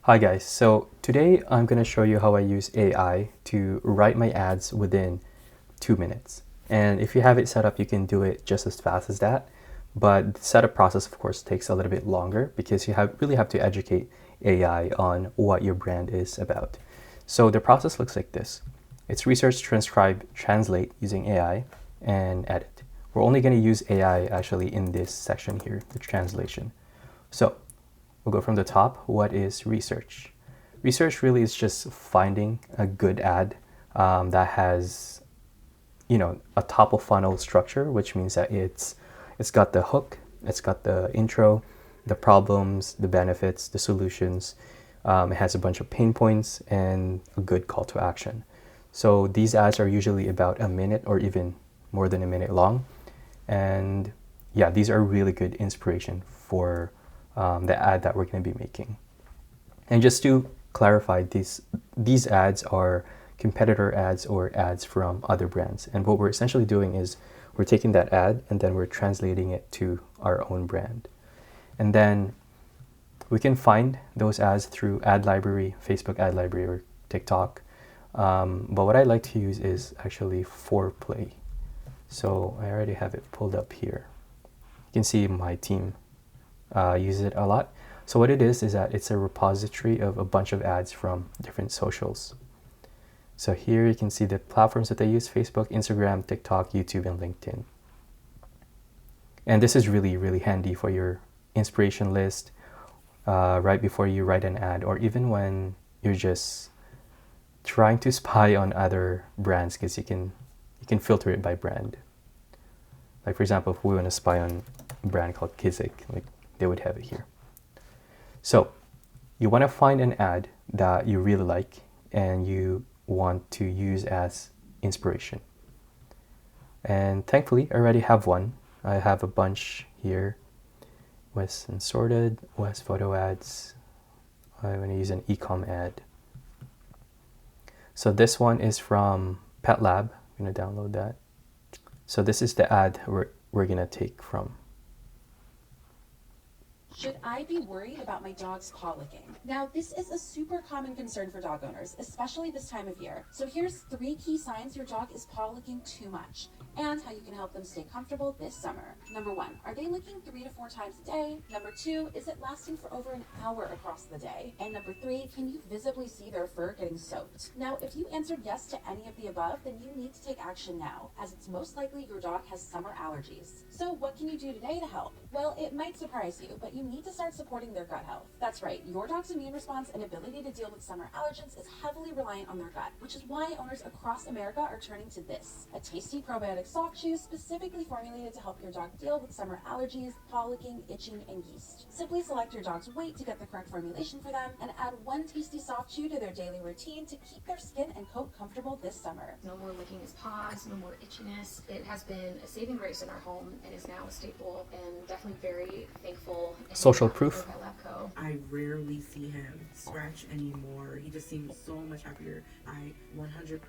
Hi guys, so today I'm going to show you how I use AI to write my ads within 2 minutes. And if you have it set up, you can do it just as fast as that. But the setup process, of course, takes a little bit longer because you really have to educate AI on what your brand is about. So the process looks like this. It's research, transcribe, translate using AI, and edit. We're only going to use AI actually in this section here, the translation. So we'll go from the top. What is research? Research really is just finding a good ad that has, a top of funnel structure, which means that it's got the hook, it's got the intro, the problems, the benefits, the solutions. It has a bunch of pain points and a good call to action. So these ads are usually about a minute or even more than a minute long. And yeah, these are really good inspiration for the ad that we're going to be making. And just to clarify, these ads are competitor ads or ads from other brands. And what we're essentially doing is we're taking that ad and then we're translating it to our own brand. And then we can find those ads through ad library, Facebook ad library, or TikTok. But what I like to use is actually Foreplay. So I already have it pulled up here. You can see my team uses it a lot. So what it is that it's a repository of a bunch of ads from different socials. So here you can see the platforms that they use: Facebook, Instagram, TikTok, YouTube, and LinkedIn. And this is really, really handy for your inspiration list right before you write an ad, or even when you're just trying to spy on other brands, because you can filter it by brand. Like for example, if we want to spy on a brand called Kizik, like they would have it here. So you want to find an ad that you really like and you want to use as inspiration. And thankfully, I already have one. I have a bunch here. West and Sorted, West Photo Ads. I'm going to use an ecom ad. So this one is from Pet Lab. I'm going to download that. So this is the ad we're going to take from. Should I be worried about my dog's paw licking? Now, this is a super common concern for dog owners, especially this time of year. So here's 3 key signs your dog is paw licking too much, and how you can help them stay comfortable this summer. Number 1, are they licking 3 to 4 times a day? Number 2, is it lasting for over an hour across the day? And number 3, can you visibly see their fur getting soaked? Now, if you answered yes to any of the above, then you need to take action now, as it's most likely your dog has summer allergies. So what can you do today to help? Well, it might surprise you, but you need to start supporting their gut health. That's right, your dog's immune response and ability to deal with summer allergens is heavily reliant on their gut, which is why owners across America are turning to this, a tasty probiotic soft chew specifically formulated to help your dog deal with summer allergies, paw licking, itching, and yeast. Simply select your dog's weight to get the correct formulation for them, and add 1 tasty soft chew to their daily routine to keep their skin and coat comfortable this summer. No more licking his paws, no more itchiness. It has been a saving grace in our home and is now a staple, and definitely very thankful. Social proof. I rarely see him scratch anymore. He just seems so much happier. I 100%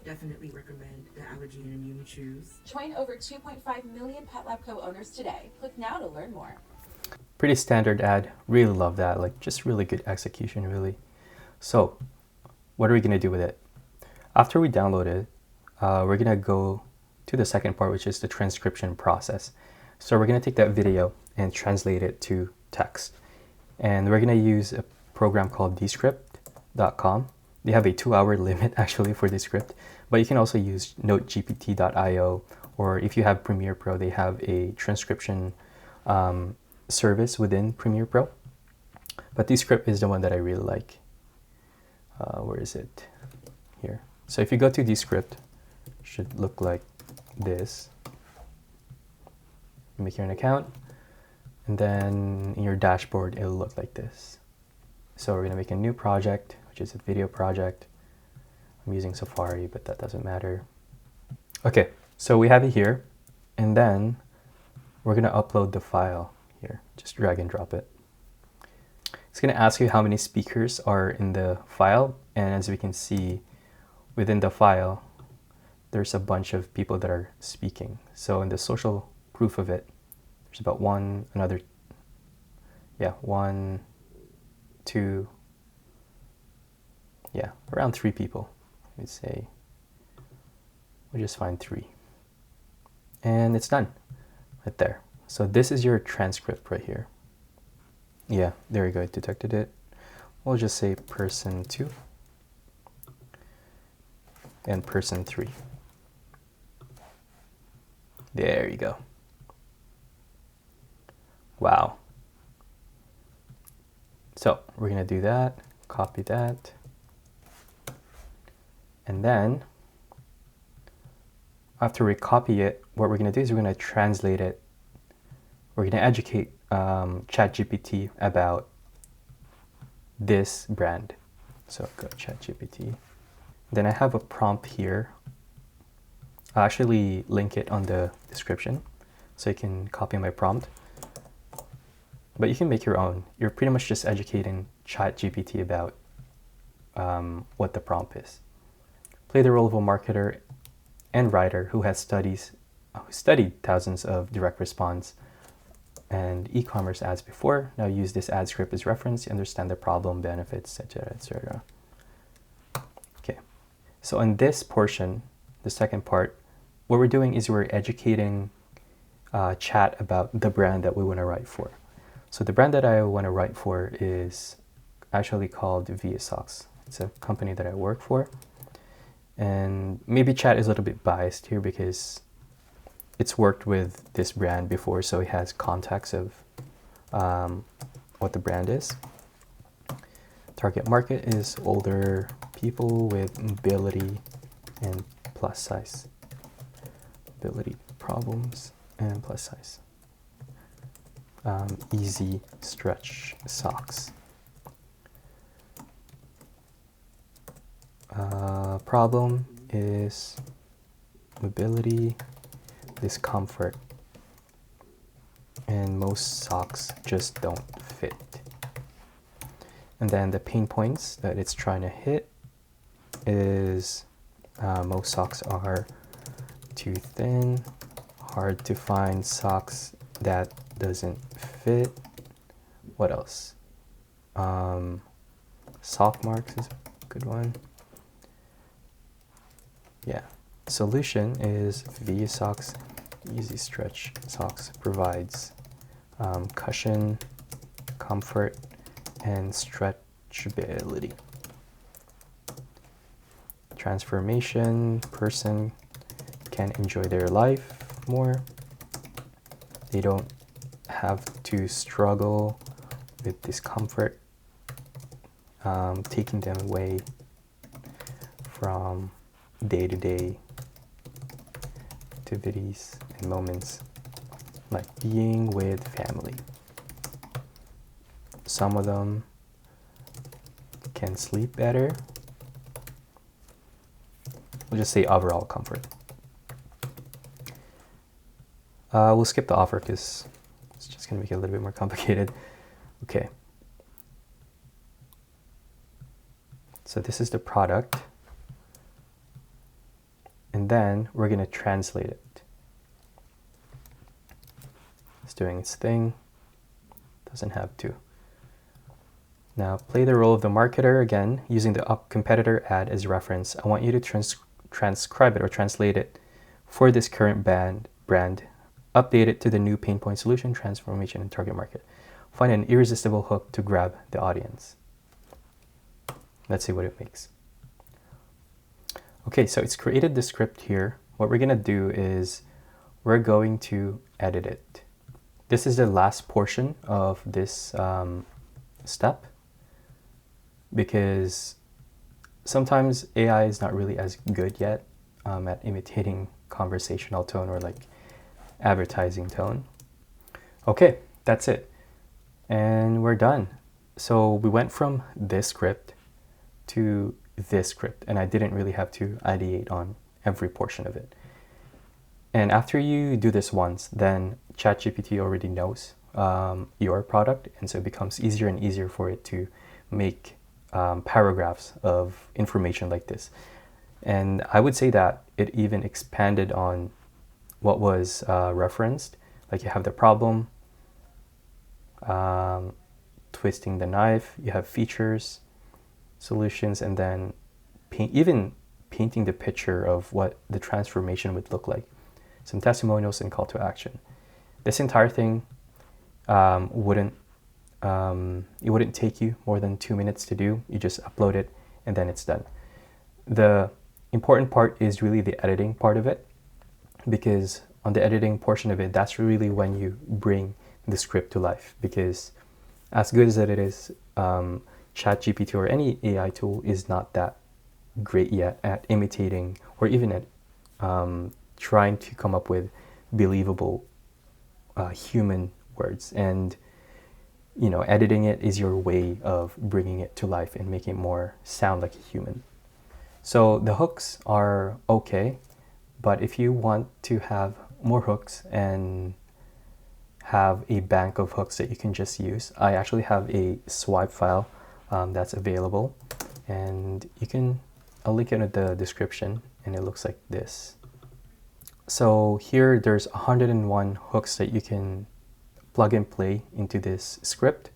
definitely recommend the allergy and immune chews. Join over 2.5 million Pet Lab co-owners today. Click now to learn more. Pretty standard ad. Really love that. Like, just really good execution, really. So what are we going to do with it? After we download it, we're going to go to the second part, which is the transcription process. So we're going to take that video and translate it to text. And we're going to use a program called Descript.com. They have a 2-hour limit actually for Descript, but you can also use NoteGPT.io, or if you have Premiere Pro, they have a transcription service within Premiere Pro. But Descript is the one that I really like. Where is it? Here. So if you go to Descript, it should look like this. You make your own account, and then in your dashboard, it'll look like this. So we're gonna make a new project, which is a video project. I'm using Safari, but that doesn't matter. Okay, so we have it here, and then we're gonna upload the file here. Just drag and drop it. It's gonna ask you how many speakers are in the file, and as we can see, within the file, there's a bunch of people that are speaking. So in the social proof of it, there's about 1, 2, Yeah, around 3 people. We'd say, we'll just find 3. And it's done right there. So this is your transcript right here. Yeah, there you go, it detected it. We'll just say person 2 and person 3. There you go. Wow. So we're gonna do that, copy that, and then after we copy it, what we're gonna do is we're gonna translate it. We're gonna educate ChatGPT about this brand. So go ChatGPT. Then I have a prompt here. I'll actually link it on the description so you can copy my prompt. But you can make your own. You're pretty much just educating ChatGPT about what the prompt is. Play the role of a marketer and writer who studied thousands of direct response and e-commerce ads before. Now use this ad script as reference to understand the problem, benefits, etc., etc. Okay, so in this portion, the second part, what we're doing is we're educating chat about the brand that we want to write for. So the brand that I want to write for is actually called Via Socks. It's a company that I work for. And maybe chat is a little bit biased here because it's worked with this brand before, so it has context of what the brand is. Target market is older people with mobility and plus size. Mobility problems and plus size. Easy stretch socks. Problem is mobility, discomfort, and most socks just don't fit. And then the pain points that it's trying to hit is most socks are too thin, hard to find socks that doesn't fit. What else? Sock marks is a good one. Yeah. Solution is Via Socks Easy Stretch Socks provides cushion, comfort, and stretchability. Transformation, person can enjoy their life more. They don't have to struggle with discomfort, taking them away from day-to-day activities and moments like being with family. Some of them can sleep better. We'll just say overall comfort. We'll skip the offer because it's just going to make it a little bit more complicated. Okay. So this is the product. And then we're going to translate it. It's doing its thing. Doesn't have to. Now play the role of the marketer again, using the competitor ad as reference. I want you to transcribe it or translate it for this current brand. Update it to the new pain point solution, transformation, and target market. Find an irresistible hook to grab the audience. Let's see what it makes. Okay, so it's created the script here. What we're gonna do is we're going to edit it. This is the last portion of this step because sometimes AI is not really as good yet at imitating conversational tone or like advertising tone. Okay, that's it. And we're done. So we went from this script to this script, and I didn't really have to ideate on every portion of it. And after you do this once, then ChatGPT already knows your product, and so it becomes easier and easier for it to make paragraphs of information like this. And I would say that it even expanded on what was referenced. Like you have the problem, twisting the knife, you have features, solutions, and then even painting the picture of what the transformation would look like, some testimonials and call to action. This entire thing wouldn't take you more than 2 minutes to do. You just upload it and then it's done. The important part is really the editing part of it, because on the editing portion of it, that's really when you bring the script to life. Because as good as it is, ChatGPT or any AI tool is not that great yet at imitating or even at trying to come up with believable human words. And editing it is your way of bringing it to life and making it more sound like a human. So the hooks are okay, but if you want to have more hooks and have a bank of hooks that you can just use, I actually have a swipe file that's available, and I'll link it in the description, and it looks like this. So here there's 101 hooks that you can plug and play into this script.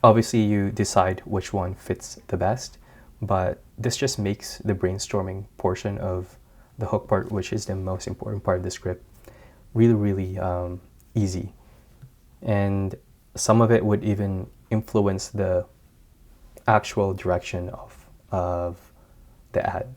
Obviously you decide which one fits the best, but this just makes the brainstorming portion of the hook part, which is the most important part of the script, really easy. And some of it would even influence the actual direction of the ad.